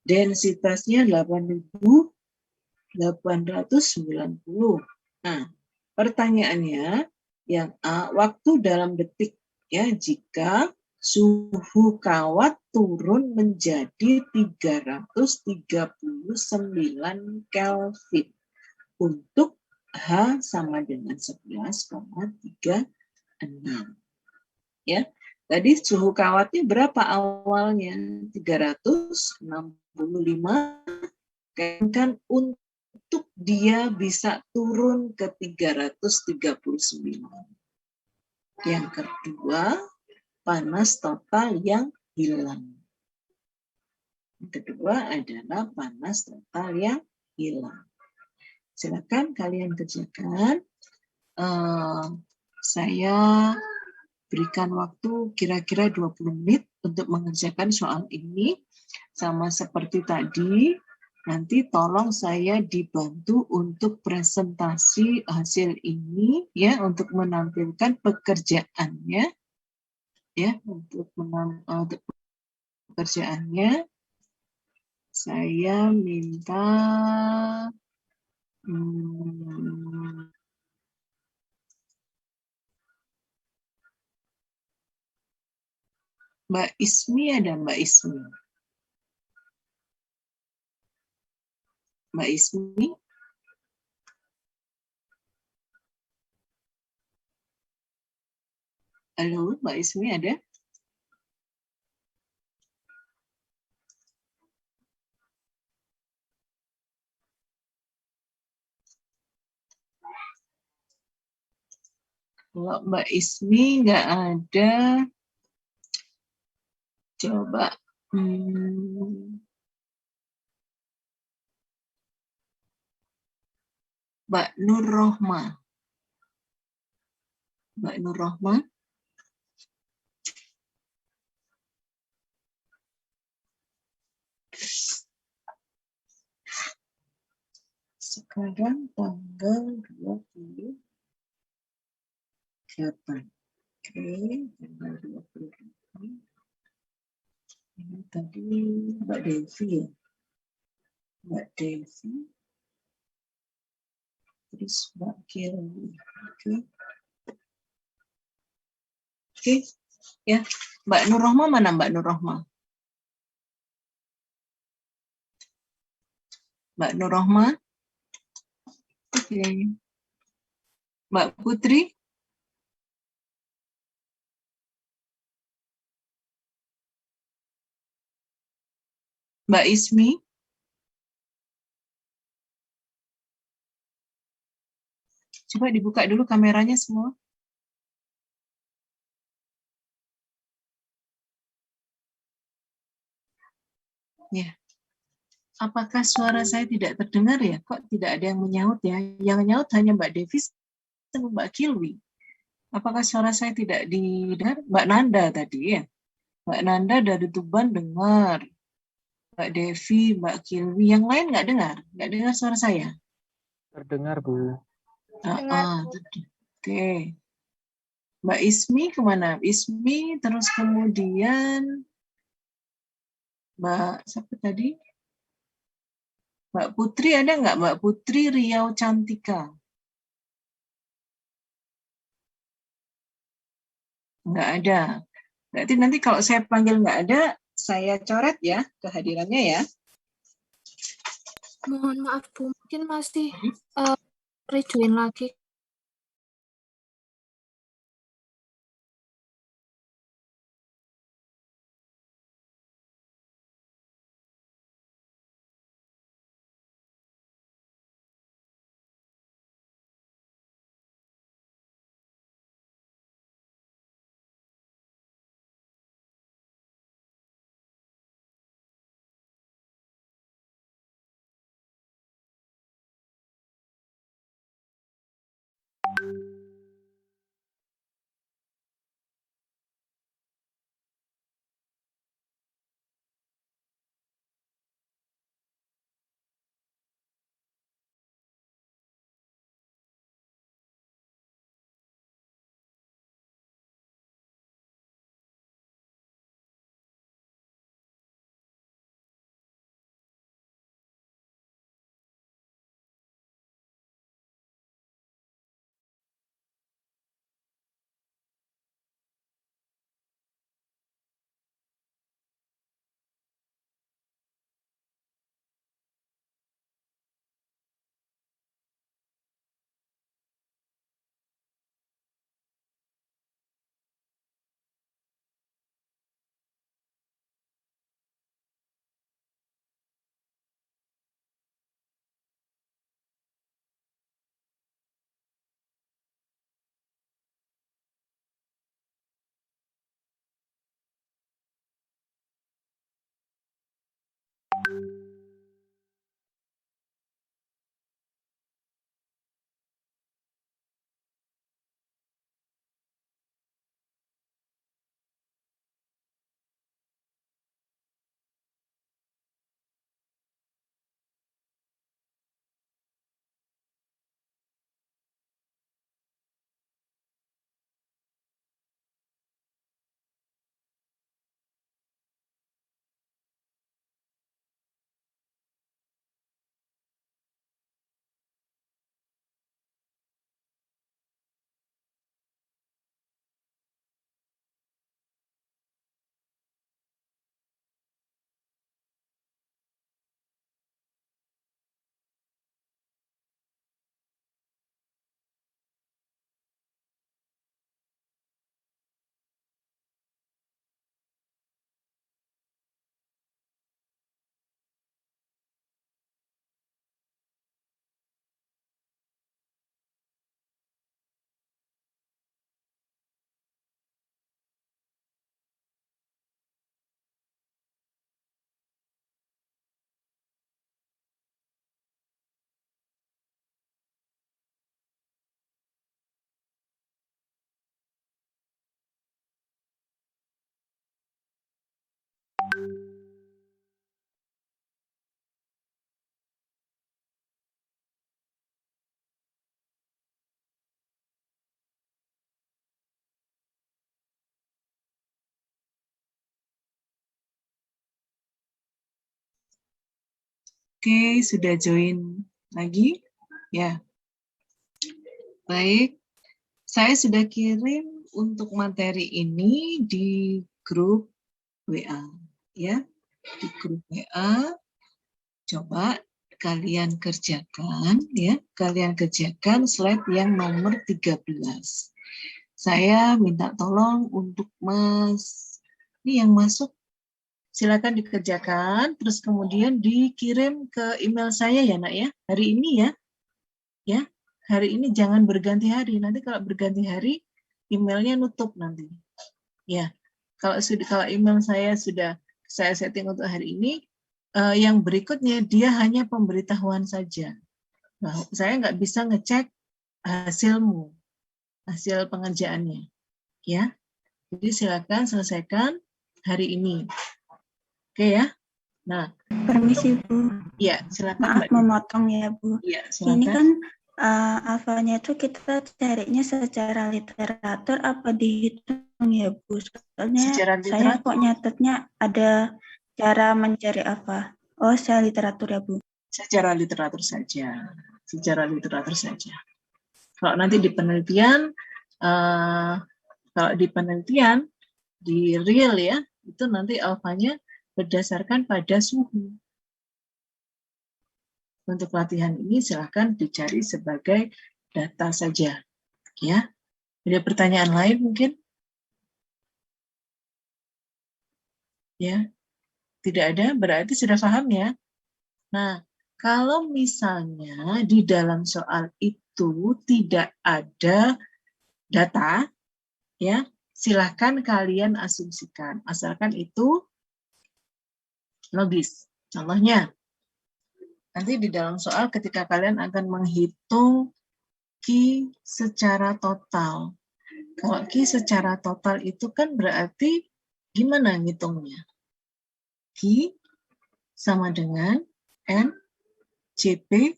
densitasnya 8.890. Nah, pertanyaannya yang A, waktu dalam detik ya jika suhu kawat turun menjadi 339 Kelvin untuk H sama dengan 11,36. Ya. Tadi suhu kawatnya berapa awalnya? 365. Kan untuk dia bisa turun ke 339. Yang kedua, panas total yang hilang. Yang kedua adalah panas total yang hilang. Silakan kalian kerjakan. Saya berikan waktu kira-kira 20 menit untuk mengerjakan soal ini. Sama seperti tadi, nanti tolong saya dibantu untuk presentasi hasil ini ya untuk menampilkan pekerjaannya. Ya, untuk pekerjaannya saya minta Mbak Ismi, ada Mbak Ismi? Mbak Ismi? Halo, Mbak Ismi ada? Kalau Mbak Ismi nggak ada, coba Mbak Nur Rohma. Mbak Nur Rohma. Sekarang tanggal 28. Oke, tanggal 28. Ini tadi Mbak Devi ya. Mbak Devi. Terus Mbak Kirwi. Oke. Ya, Mbak Nur Rohma mana Mbak Nur Rohma? Mbak Nur Rohma? Oke. Mbak Putri? Mbak Ismi? Coba dibuka dulu kameranya semua. Ya. Apakah suara saya tidak terdengar ya? Kok tidak ada yang menyaut ya? Yang menyaut hanya Mbak Devi sama Mbak Kilwi. Apakah suara saya tidak didengar? Mbak Nanda tadi ya? Mbak Nanda dari Tuban dengar. Mbak Devi, Mbak Kilwi. Yang lain nggak dengar? Nggak dengar suara saya? Terdengar, Bu. Oke. Mbak Ismi kemana? Ismi, terus kemudian Mbak siapa tadi? Mbak Putri ada nggak? Mbak Putri Riau Cantika? Nggak ada. Berarti nanti kalau saya panggil nggak ada, saya coret ya kehadirannya ya. Mohon maaf Bu, mungkin masih rejoin lagi. Oke, sudah join lagi? Ya. Baik, saya sudah kirim untuk materi ini di grup WA. Ya, di grup WA. Coba kalian kerjakan, ya. Kalian kerjakan slide yang nomor 13. Saya minta tolong untuk Mas, ini yang masuk, silakan dikerjakan, terus kemudian dikirim ke email saya ya nak ya, hari ini ya. Ya, hari ini jangan berganti hari, nanti kalau berganti hari, emailnya nutup nanti. Ya, kalau email saya sudah saya setting untuk hari ini, yang berikutnya dia hanya pemberitahuan saja. Nah, saya nggak bisa ngecek hasilmu, hasil pengerjaannya. Ya, jadi silakan selesaikan hari ini. Oke ya. Nah, permisi Bu. Ya, silakan. Maaf memotong ya Bu. Ya, silakan. Ini kan alfanya itu kita carinya secara literatur apa dihitung ya Bu? Soalnya saya kok nyatetnya ada cara mencari alfa. Oh, secara literatur ya Bu. Secara literatur saja. Secara literatur saja. Kalau nanti di penelitian, di real ya, itu nanti alfanya berdasarkan pada suhu. Untuk latihan ini silakan dicari sebagai data saja. Ya. Ada pertanyaan lain mungkin? Ya. Tidak ada, berarti sudah paham ya. Nah, kalau misalnya di dalam soal itu tidak ada data, ya, silakan kalian asumsikan, asalkan itu logis. Contohnya, nanti di dalam soal ketika kalian akan menghitung Q secara total. Kalau Q secara total itu kan berarti gimana ngitungnya? Q sama dengan MCP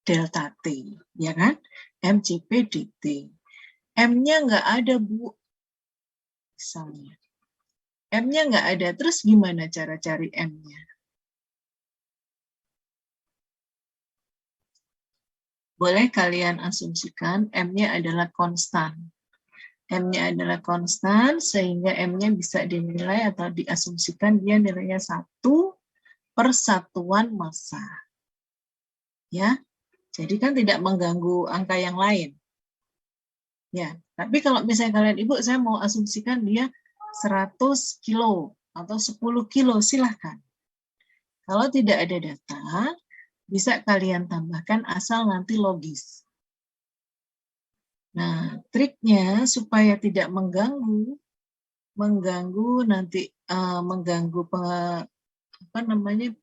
delta T, ya kan? MCP dt. M-nya nggak ada, Bu. Misalnya. M-nya nggak ada, terus gimana cara cari M-nya? Boleh kalian asumsikan M-nya adalah konstan. M-nya adalah konstan, sehingga M-nya bisa dinilai atau diasumsikan dia nilainya 1 per satuan massa. Ya, jadi kan tidak mengganggu angka yang lain. Ya, tapi kalau misalnya kalian Ibu, saya mau asumsikan dia 100 kilo atau 10 kilo, silahkan. Kalau tidak ada data, bisa kalian tambahkan asal nanti logis. Nah, triknya supaya tidak mengganggu nanti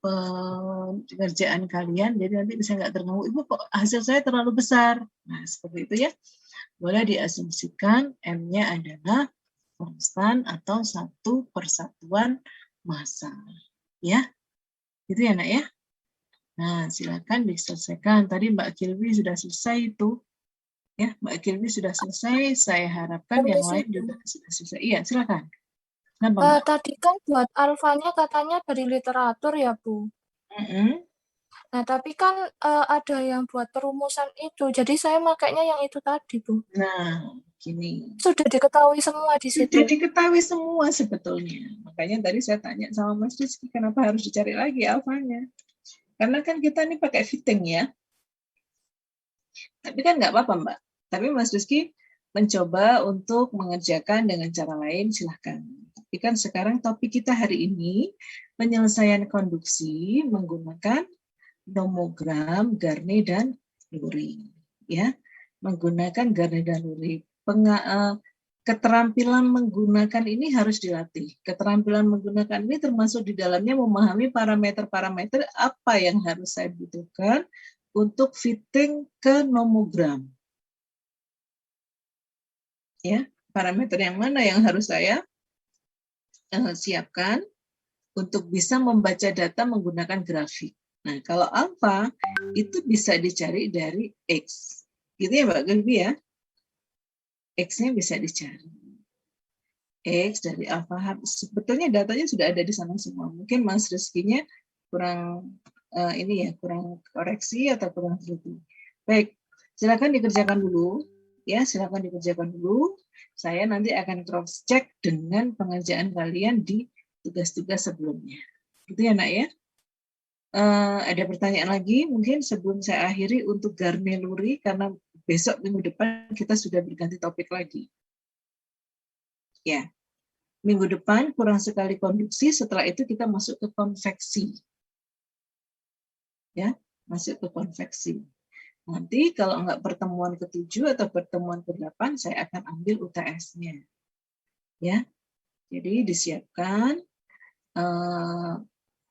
pengerjaan kalian, jadi nanti bisa nggak terganggu. Ibu kok hasil saya terlalu besar. Nah, seperti itu ya. Boleh diasumsikan M-nya adalah konstan atau 1 per satuan massa. Ya, itu ya nak ya. Nah, silakan diselesaikan. Tadi Mbak Kilvi sudah selesai itu. Ya, Mbak Kilvi sudah selesai. Saya harapkan yang lain juga sudah selesai. Iya, silakan. Tadi kan buat alfanya katanya dari literatur ya, Bu. Nah, tapi kan ada yang buat perumusan itu. Jadi saya makanya yang itu tadi, Bu. Nah, gini. Sudah diketahui semua di situ. Sudah diketahui semua sebetulnya. Makanya tadi saya tanya sama Mas Rizky, kenapa harus dicari lagi alfanya? Karena kan kita ini pakai fitting ya. Tapi kan nggak apa-apa, Mbak. Tapi Mas Rizky mencoba untuk mengerjakan dengan cara lain, silahkan. Tapi kan sekarang topik kita hari ini, penyelesaian konduksi menggunakan nomogram, Garnier, dan Lurie. Ya, menggunakan Garnier dan Lurie. Keterampilan menggunakan ini harus dilatih. Keterampilan menggunakan ini termasuk di dalamnya memahami parameter-parameter apa yang harus saya butuhkan untuk fitting ke nomogram. Ya, parameter yang mana yang harus saya siapkan untuk bisa membaca data menggunakan grafik. Nah, kalau alfa itu bisa dicari dari X. Gitu ya Mbak Gelbi ya. X-nya bisa dicari. X dari alfa. Sebetulnya datanya sudah ada di sana semua. Mungkin Mas Rizky-nya kurang ini ya, kurang koreksi atau kurang teliti. Baik, silakan dikerjakan dulu. Ya, silakan dikerjakan dulu. Saya nanti akan cross check dengan pengerjaan kalian di tugas-tugas sebelumnya. Gitu ya, Nak ya. Ada pertanyaan lagi mungkin sebelum saya akhiri untuk Garneluri, karena besok minggu depan kita sudah berganti topik lagi. Ya, minggu depan kurang sekali konduksi, setelah itu kita masuk ke konveksi. Ya, masuk ke konveksi. Nanti kalau enggak pertemuan ke-7 atau pertemuan ke-8, saya akan ambil UTS-nya. Ya, jadi disiapkan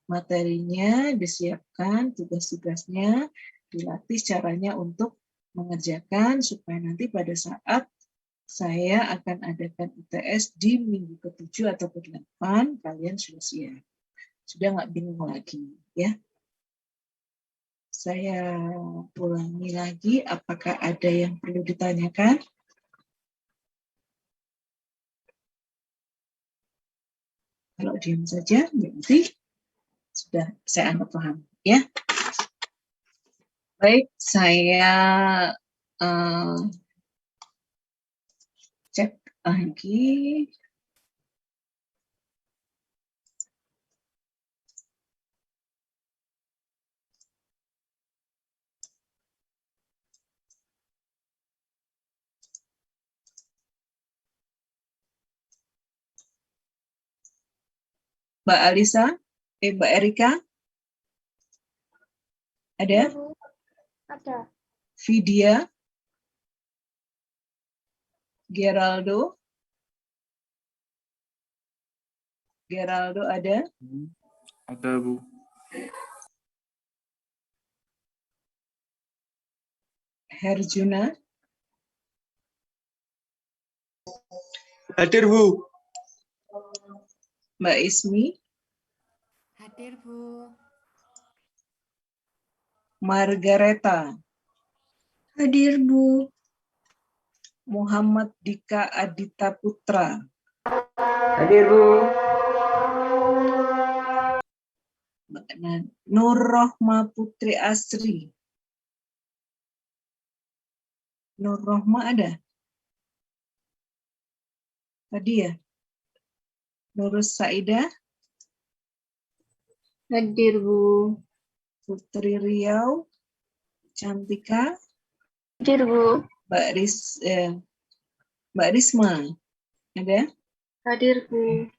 materinya, disiapkan tugas-tugasnya, dilatih caranya untuk mengerjakan supaya nanti pada saat saya akan adakan UTS di minggu ke-7 atau ke-8, kalian sudah siap. Sudah nggak bingung lagi, ya. Saya ulangi lagi, apakah ada yang perlu ditanyakan? Kalau diam saja, berarti sudah saya anggap paham. Ya. Baik, saya cek lagi. Mbak Alisa, Mbak Erika, ada? Ada. Vidya, Geraldo, ada? Ada, Bu. Herjuna, hadir, Bu. Mbak Ismi, Hadir, Bu. Margareta, Hadir, Bu. Muhammad Dika Adita Putra, Hadir, Bu. Nur Rohma Putri Asri. Nur Rohma ada? Tadi ya? Nurus Saida? Hadir, Bu. Putri Riau? Cantika? Hadir, Bu. Mbak Risma? Ada? Hadir, Bu.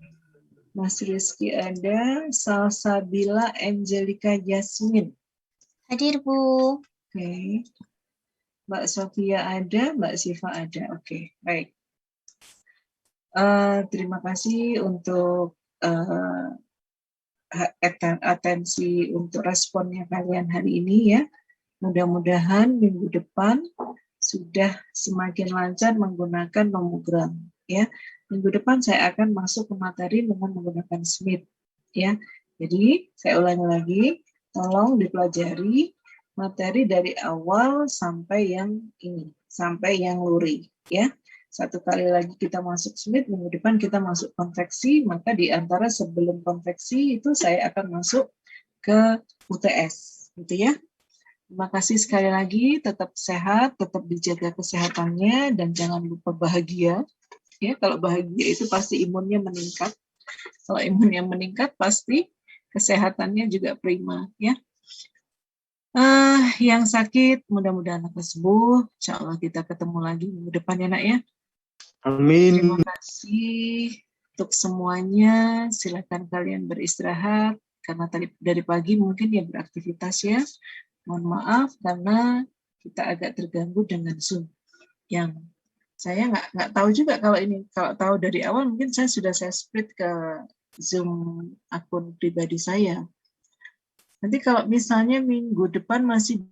Mas Rizky ada? Salsabila Angelica Yasmin? Hadir, Bu. Oke. Mbak Sofia ada? Mbak Siva ada? Oke, baik. Terima kasih untuk atensi untuk responnya kalian hari ini ya. Mudah-mudahan minggu depan sudah semakin lancar menggunakan nomogram ya. Minggu depan saya akan masuk ke materi dengan menggunakan Smith ya. Jadi saya ulangi lagi, tolong dipelajari materi dari awal sampai yang ini, sampai yang luri ya. Satu kali lagi kita masuk Smith, minggu depan kita masuk konveksi, maka di antara sebelum konveksi itu saya akan masuk ke UTS, gitu ya. Terima kasih sekali lagi, tetap sehat, tetap dijaga kesehatannya, dan jangan lupa bahagia. Ya, kalau bahagia itu pasti imunnya meningkat. Kalau imunnya meningkat, pasti kesehatannya juga prima. Ya. Yang sakit, mudah-mudahan akan sembuh. Insya Allah kita ketemu lagi minggu depan ya, Nak ya. Amin. Terima kasih untuk semuanya. Silakan kalian beristirahat karena tadi dari pagi mungkin ya beraktivitas ya. Mohon maaf karena kita agak terganggu dengan Zoom. Yang saya nggak tahu juga kalau tahu dari awal mungkin saya split ke Zoom akun pribadi saya. Nanti kalau misalnya minggu depan masih